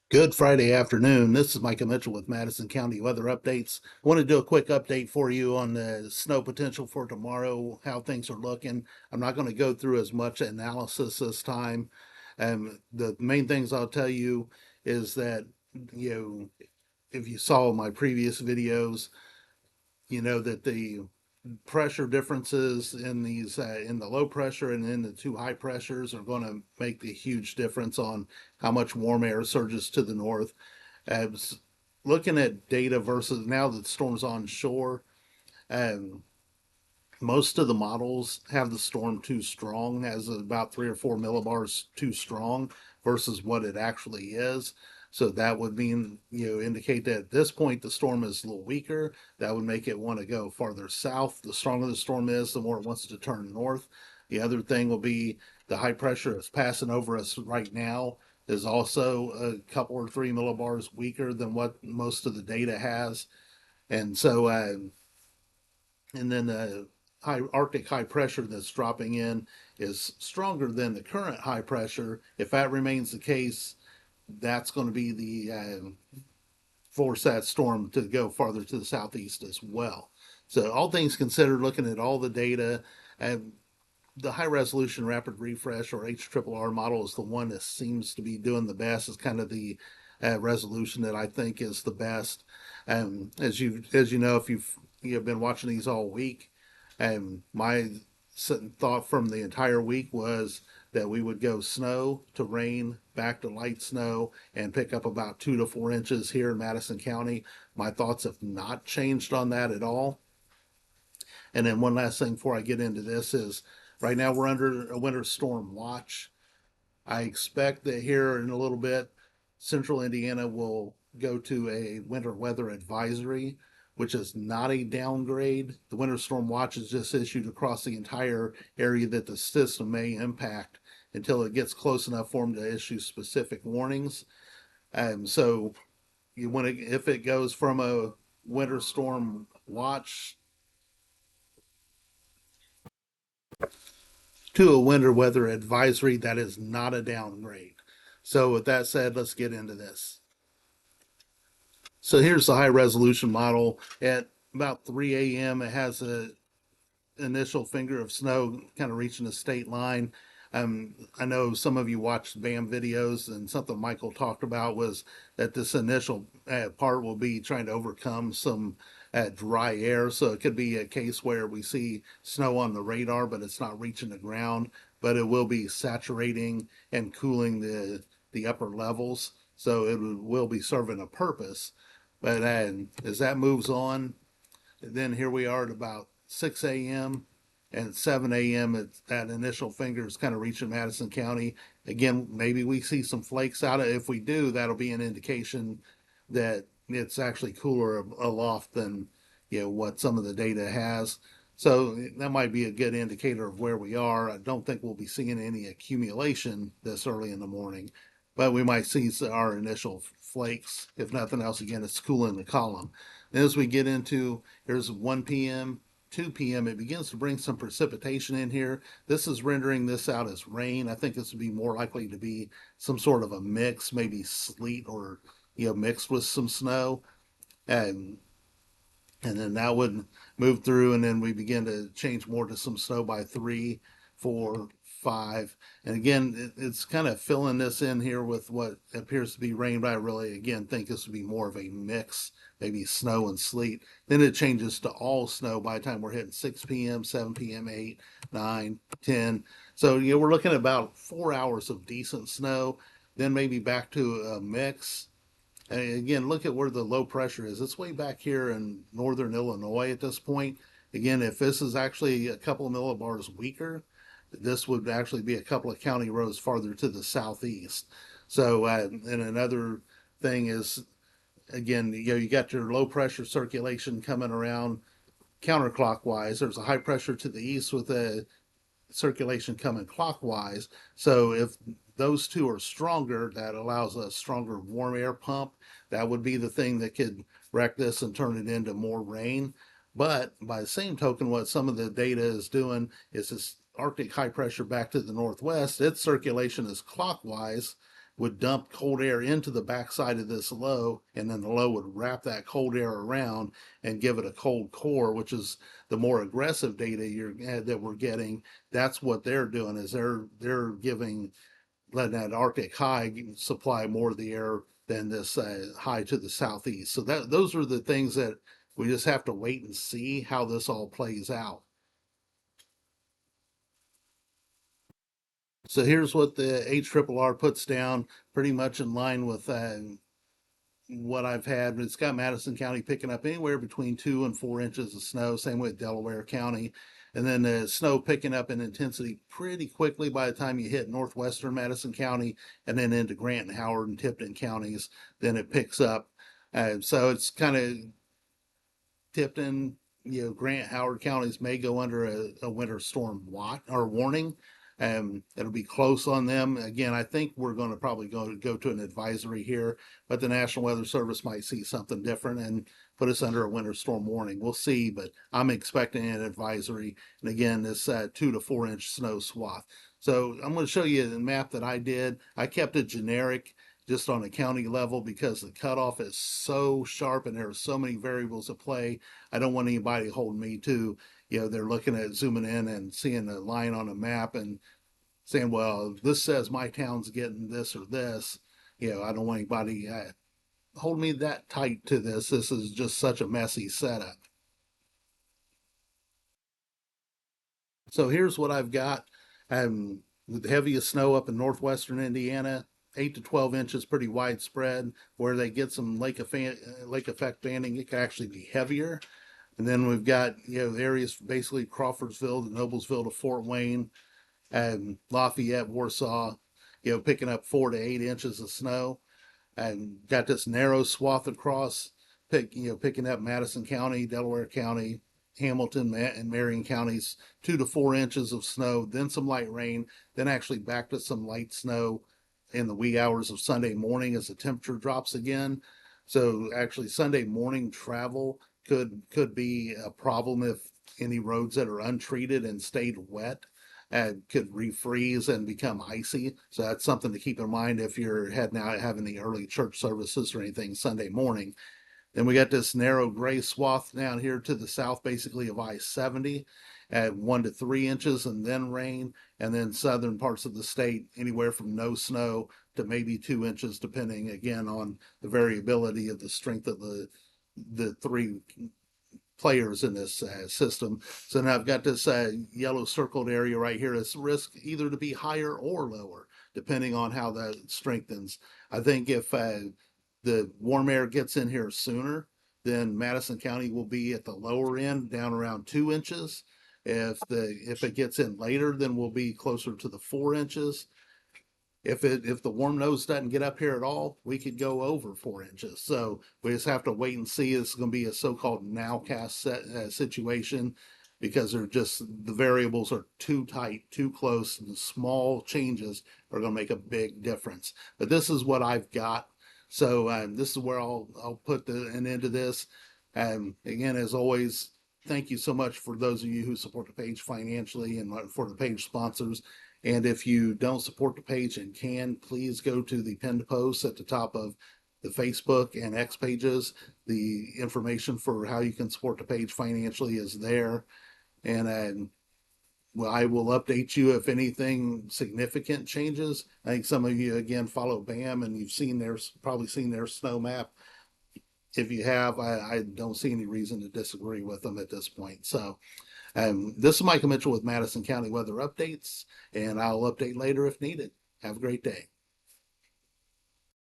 Good Friday afternoon. This is Micah Mitchell with Madison County Weather Updates. I want to do a quick update for you on the snow potential for tomorrow, how things are looking. I'm not going to go through as much analysis this time. The main things I'll tell you is that, you know, if you saw my previous videos, you know that the pressure differences in these in the low pressure and in the two high pressures are going to make the huge difference on how much warm air surges to the north. As looking at data versus now that the storm's on shore, um, most of the models have the storm too strong, has about 3 or 4 millibars too strong versus what it actually is. So that would mean, indicate that at this point the storm is a little weaker. That would make it want to go farther south. The stronger the storm is, the more it wants to turn north. The other thing will be the high pressure that's passing over us right now is also a couple or 3 millibars weaker than what most of the data has. And so, and then the high Arctic high pressure that's dropping in is stronger than the current high pressure. If that remains the case, that's going to be the force that storm to go farther to the southeast as well. So all things considered, looking at all the data, the high resolution rapid refresh or HRRR model is the one that seems to be doing the best. It's kind of the resolution that I think is the best. As you know, if you've been watching these all week, my thought from the entire week was that we would go snow to rain, back to light snow, and pick up about 2 to 4 inches here in Madison County. My thoughts have not changed on that at all. And then one last thing before I get into this is right now we're under a winter storm watch. I expect that here in a little bit, central Indiana will go to a winter weather advisory, which is not a downgrade. The winter storm watch is just issued across the entire area that the system may impact until it gets close enough for them to issue specific warnings. So you want to, if it goes from a winter storm watch to a winter weather advisory, that is not a downgrade. So with that said, let's get into this. So here's the high resolution model. At about 3 a.m., it has a initial finger of snow kind of reaching the state line. I know some of you watched BAM videos, and something Michael talked about was that this initial part will be trying to overcome some dry air. So it could be a case where we see snow on the radar, but it's not reaching the ground, but it will be saturating and cooling the upper levels. So it will be serving a purpose. But as that moves on, then here we are at about 6 a.m. and 7 a.m. That initial finger is kind of reaching Madison County. Again, maybe we see some flakes out of it. If we do, that'll be an indication that it's actually cooler aloft than what some of the data has. So that might be a good indicator of where we are. I don't think we'll be seeing any accumulation this early in the morning, but we might see our initial flakes. If nothing else, again, it's cooling the column. Then as we get into, here's 1 p.m., 2 p.m., it begins to bring some precipitation in here. This is rendering this out as rain. I think this would be more likely to be some sort of a mix, maybe sleet or mixed with some snow. And and then that would move through, and then we begin to change more to some snow by 3, 4, 5. And again, it's kind of filling this in here with what appears to be rain, but I really, again, think this would be more of a mix, maybe snow and sleet. Then it changes to all snow by the time we're hitting 6 p.m., 7 p.m., 8, 9, 10. So, we're looking at about 4 hours of decent snow, then maybe back to a mix. And again, look at where the low pressure is. It's way back here in northern Illinois at this point. Again, if this is actually a couple of millibars weaker, this would actually be a couple of county roads farther to the southeast. So, and another thing is, again, you got your low pressure circulation coming around counterclockwise. There's a high pressure to the east with a circulation coming clockwise. So if those two are stronger, that allows a stronger warm air pump. That would be the thing that could wreck this and turn it into more rain. But by the same token, what some of the data is doing is this Arctic high pressure back to the northwest, its circulation is clockwise, would dump cold air into the backside of this low, and then the low would wrap that cold air around and give it a cold core, which is the more aggressive data that we're getting. That's what they're doing, is they're giving, letting that Arctic high supply more of the air than this high to the southeast. So those are the things that we just have to wait and see how this all plays out. So here's what the HRRR puts down, pretty much in line with what I've had. It's got Madison County picking up anywhere between 2 and 4 inches of snow, same with Delaware County. And then the snow picking up in intensity pretty quickly by the time you hit northwestern Madison County and then into Grant and Howard and Tipton counties. Then it picks up. So it's kind of Tipton, Grant, Howard counties may go under a winter storm warning. It'll be close on them. Again, I think we're going to probably go to an advisory here, but the National Weather Service might see something different and put us under a winter storm warning. We'll see, but I'm expecting an advisory. And again, this 2 to 4 inch snow swath. So I'm going to show you the map that I did. I kept it generic just on a county level because the cutoff is so sharp and there are so many variables at play. I don't want anybody holding me to, they're looking at zooming in and seeing a line on a map and saying, well, this says my town's getting this or this. I don't want anybody hold me that tight to this. This is just such a messy setup. So here's what I've got. The heaviest snow up in northwestern Indiana, 8 to 12 inches, pretty widespread. Where they get some lake effect banding, it could actually be heavier. And then we've got areas basically Crawfordsville to Noblesville to Fort Wayne, and Lafayette, Warsaw, picking up 4 to 8 inches of snow. And got this narrow swath across, picking up Madison County, Delaware County, Hamilton, and Marion counties, 2 to 4 inches of snow, then some light rain, then actually back to some light snow in the wee hours of Sunday morning as the temperature drops again. So actually Sunday morning travel could be a problem if any roads that are untreated and stayed wet could refreeze and become icy. So that's something to keep in mind if you're heading out having the early church services or anything Sunday morning. Then we got this narrow gray swath down here to the south, basically of I-70 at 1 to 3 inches and then rain. And then southern parts of the state, anywhere from no snow to maybe 2 inches, depending again on the variability of the strength of the three players in this system. So now I've got this yellow circled area right here. It's risk either to be higher or lower, depending on how that strengthens. I think if the warm air gets in here sooner, then Madison County will be at the lower end, down around 2 inches. If it gets in later, then we'll be closer to the 4 inches. If the warm nose doesn't get up here at all, we could go over 4 inches. So we just have to wait and see. It's going to be a so-called nowcast situation because the variables are too tight, too close, and the small changes are going to make a big difference. But this is what I've got. So this is where I'll put an end to this. Again, as always, thank you so much for those of you who support the page financially and for the page sponsors. And if you don't support the page and can, please go to the pinned post at the top of the Facebook and X pages. The information for how you can support the page financially is there. And well, I will update you if anything significant changes. I think some of you again follow BAM and you've probably seen their snow map. If you have, I don't see any reason to disagree with them at this point. So this is Michael Mitchell with Madison County Weather Updates, and I'll update later if needed. Have a great day.